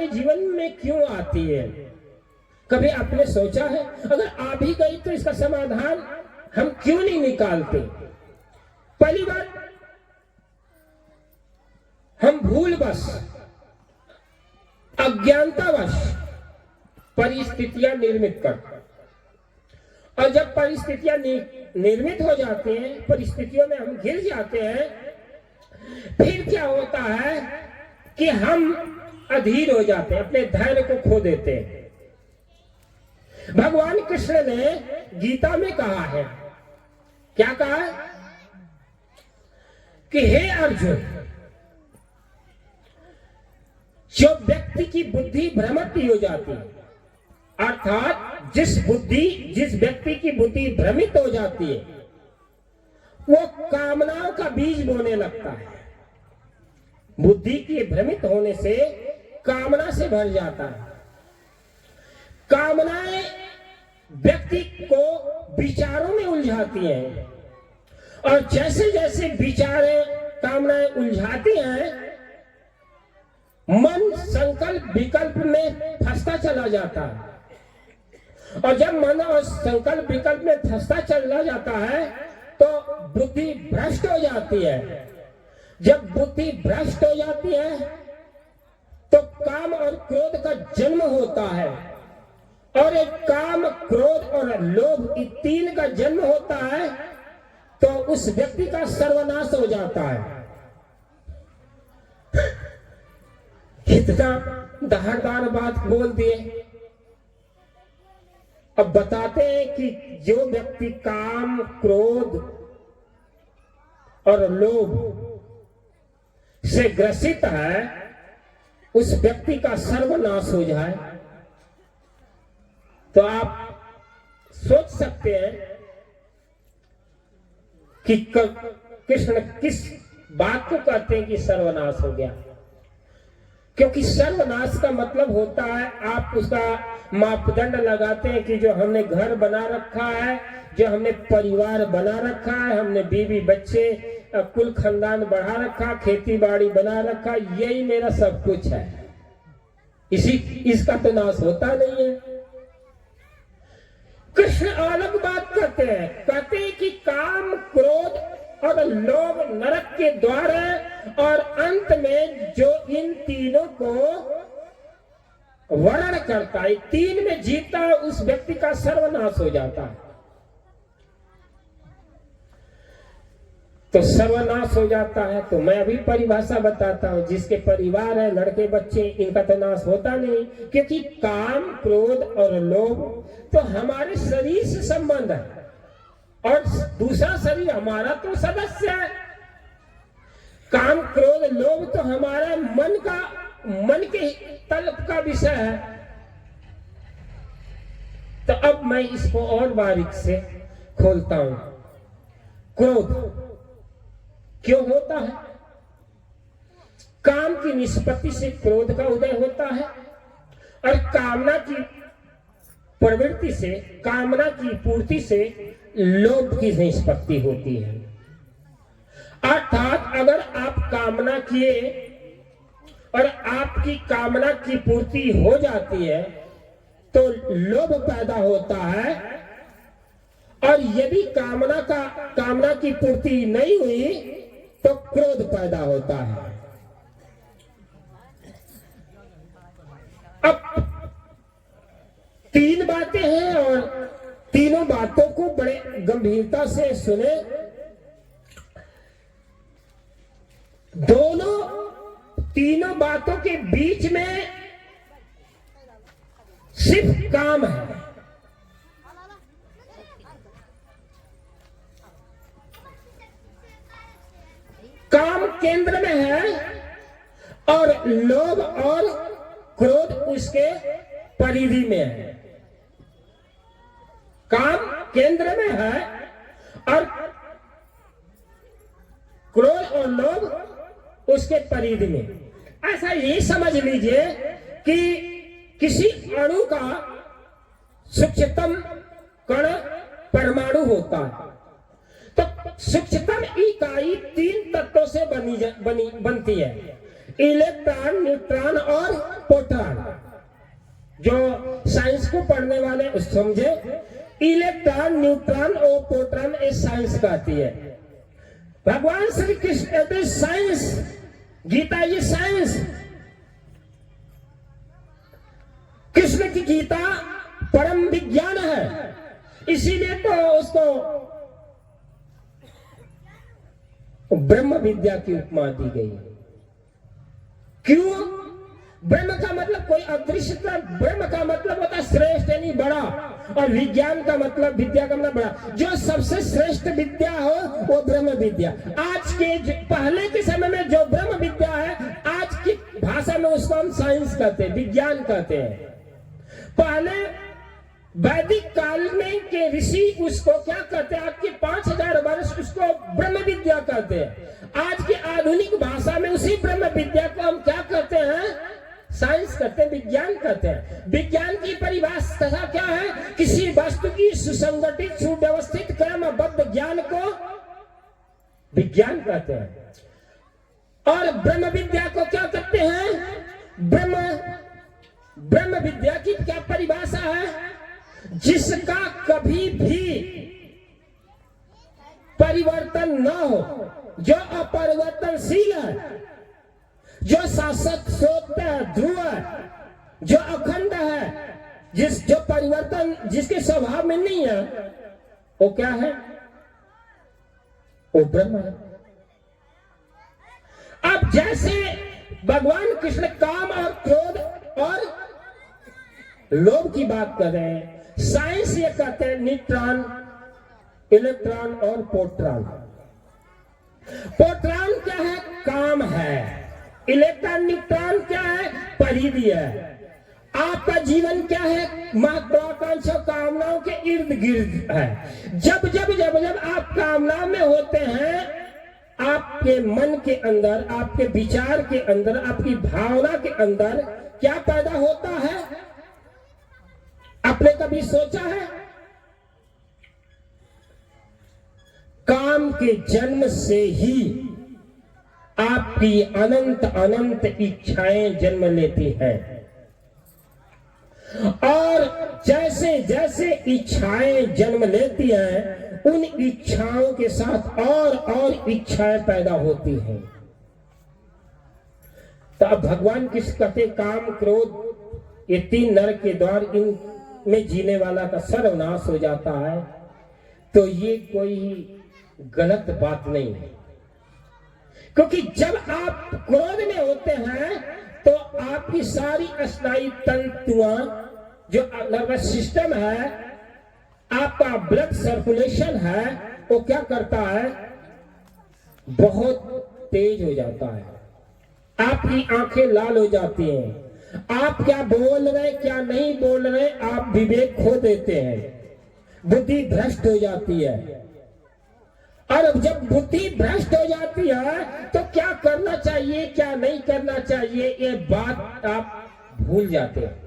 हमारे जीवन में क्यों आती है? कभी आपने सोचा है? अगर आ भी गई तो इसका समाधान हम क्यों नहीं निकालते? पहली बात, हम भूलवश, अज्ञानतावश परिस्थितियां निर्मित करते हैं, और जब परिस्थितियां निर्मित हो जाती हैं, परिस्थितियों में हम घिर जाते हैं, फिर क्या होता है कि हम अधीर हो जाते हैं, अपने धैर्य को खो देते हैं। भगवान कृष्ण ने गीता में कहा है, क्या कहा है कि हे अर्जुन, जो व्यक्ति की बुद्धि भ्रमित हो जाती है, अर्थात जिस व्यक्ति की बुद्धि भ्रमित हो जाती है, वो कामनाओं का बीज बोने लगता है। बुद्धि के भ्रमित होने से कामना से भर जाता है। कामनाएं व्यक्ति को विचारों में उलझाती हैं, और जैसे जैसे विचारें, कामनाएं उलझाती हैं, मन संकल्प विकल्प में फंसता चला जाता है। और जब मन और संकल्प विकल्प में फंसता चला जाता है तो बुद्धि भ्रष्ट हो जाती है। जब बुद्धि भ्रष्ट हो जाती है तो काम और क्रोध का जन्म होता है, और एक काम, क्रोध और लोभ, इन तीन का जन्म होता है, तो उस व्यक्ति का सर्वनाश हो जाता है। कितना धारदार बात बोल दिए। अब बताते हैं कि जो व्यक्ति काम, क्रोध और लोभ से ग्रसित है, उस व्यक्ति का सर्वनाश हो जाए, तो आप सोच सकते हैं कि कृष्ण किस बात को कहते हैं कि सर्वनाश हो गया। क्योंकि सर्वनाश का मतलब होता है, आप उसका मापदंड लगाते हैं कि जो हमने घर बना रखा है, जो हमने परिवार बना रखा है, हमने बीवी बच्चे कुल खानदान बढ़ा रखा, खेती बाड़ी बना रखा, यही मेरा सब कुछ है, इसका तो नाश होता नहीं है। कृष्ण अलग बात कहते हैं कि काम, क्रोध और लोभ नरक के द्वार है, और अंत में जो इन तीनों को वर्ण करता है, तीन में जीता है, उस व्यक्ति का सर्वनाश हो जाता है। तो सर्वनाश हो जाता है, तो मैं अभी परिभाषा बताता हूं। जिसके परिवार है, लड़के बच्चे, इनका तो नाश होता नहीं, क्योंकि काम, क्रोध और लोभ तो हमारे शरीर से संबंध है, और दूसरा शरीर हमारा तो सदस्य है। काम, क्रोध, लोभ तो हमारा मन के तलब का विषय है। तो अब मैं इसको और बारीक से खोलता हूं। क्रोध क्यों होता है? काम की निष्पत्ति से क्रोध का उदय होता है, और कामना की प्रवृत्ति से, कामना की पूर्ति से लोभ की निष्पत्ति होती है। अर्थात अगर आप कामना किए और आपकी कामना की पूर्ति हो जाती है तो लोभ पैदा होता है, और यदि कामना की पूर्ति नहीं हुई तो क्रोध पैदा होता है। अब तीन बातें हैं, और तीनों बातों को बड़े गंभीरता से सुने। तीनों बातों के बीच में सिर्फ काम है। काम केंद्र में है, और लोभ और क्रोध उसके परिधि में है। काम केंद्र में है, और क्रोध और लोभ उसके परिधि में। ऐसा ये समझ लीजिए कि किसी अणु का सूक्ष्मतम कण परमाणु होता है, तो सूक्ष्मतम इकाई तीन तत्वों से बनती है। इलेक्ट्रॉन, न्यूट्रॉन और प्रोटॉन। जो साइंस को पढ़ने वाले समझे, इलेक्ट्रॉन, न्यूट्रॉन और प्रोटॉन ये साइंस कहती है। भगवान श्री कृष्ण कहते साइंस, गीता ये साइंस। कृष्ण की गीता परम विज्ञान है, इसीलिए तो उसको ब्रह्म विद्या की उपमा दी गई। क्यों? ब्रह्म का मतलब कोई अदृश्य, ब्रह्म का मतलब होता है श्रेष्ठ यानी बड़ा, और विज्ञान का मतलब, विद्या का मतलब बड़ा। जो सबसे श्रेष्ठ विद्या हो वो ब्रह्म विद्या। आज के पहले के समय में जो ब्रह्म विद्या है, आज की भाषा में उसको हम साइंस कहते हैं, विज्ञान कहते हैं। पहले वैदिक काल में के ऋषि उसको क्या कहते हैं, आज के 5000 वर्ष उसको ब्रह्म विद्या कहते हैं। आज की आधुनिक भाषा में उसी ब्रह्म विद्या को हम क्या कहते हैं, साइंस कहते हैं, विज्ञान कहते हैं। विज्ञान की परिभाषा क्या है? किसी वस्तु की सुसंगठित, सुव्यवस्थित, क्रमबद्ध ज्ञान को विज्ञान कहते हैं। और ब्रह्म विद्या को क्या कहते हैं? ब्रह्म विद्या की क्या परिभाषा है? जिसका कभी भी परिवर्तन न हो, जो अपरिवर्तनशील है, जो शाश्वत, सत्य, ध्रुव है, जो अखंड है, जो परिवर्तन जिसके स्वभाव में नहीं है, वो क्या है? वो ब्रह्म है। अब जैसे भगवान कृष्ण काम और क्रोध और लोभ की बात कर रहे हैं, साइंस ये कहते हैं न्यूट्रॉन, इलेक्ट्रॉन और प्रोटॉन। प्रोटॉन क्या है? काम है। इलेक्ट्रॉन, न्यूट्रॉन क्या है? परिधि है। आपका जीवन क्या है? महत्वाकांक्षा, कामनाओं के इर्द गिर्द है। जब जब जब जब आप कामनाओं में होते हैं, आपके मन के अंदर, आपके विचार के अंदर, आपकी भावना के अंदर क्या पैदा होता है? आपने कभी सोचा है? काम के जन्म से ही आपकी अनंत अनंत इच्छाएं जन्म लेती हैं, और जैसे जैसे इच्छाएं जन्म लेती हैं, उन इच्छाओं के साथ और इच्छाएं पैदा होती हैं। तो अब भगवान किस कहते? काम, क्रोध, ये 3 नरक के द्वार, इन में जीने वाला का सर्वनाश हो जाता है। तो ये कोई गलत बात नहीं है, क्योंकि जब आप क्रोध में होते हैं तो आपकी सारी स्नायु तंतुआं, जो नर्वस सिस्टम है, आपका ब्लड सर्कुलेशन है, वो क्या करता है? बहुत तेज हो जाता है। आपकी आंखें लाल हो जाती हैं। आप क्या बोल रहे, क्या नहीं बोल रहे, आप विवेक खो देते हैं, बुद्धि भ्रष्ट हो जाती है। और जब बुद्धि भ्रष्ट हो जाती है तो क्या करना चाहिए, क्या नहीं करना चाहिए, ये बात आप भूल जाते हैं।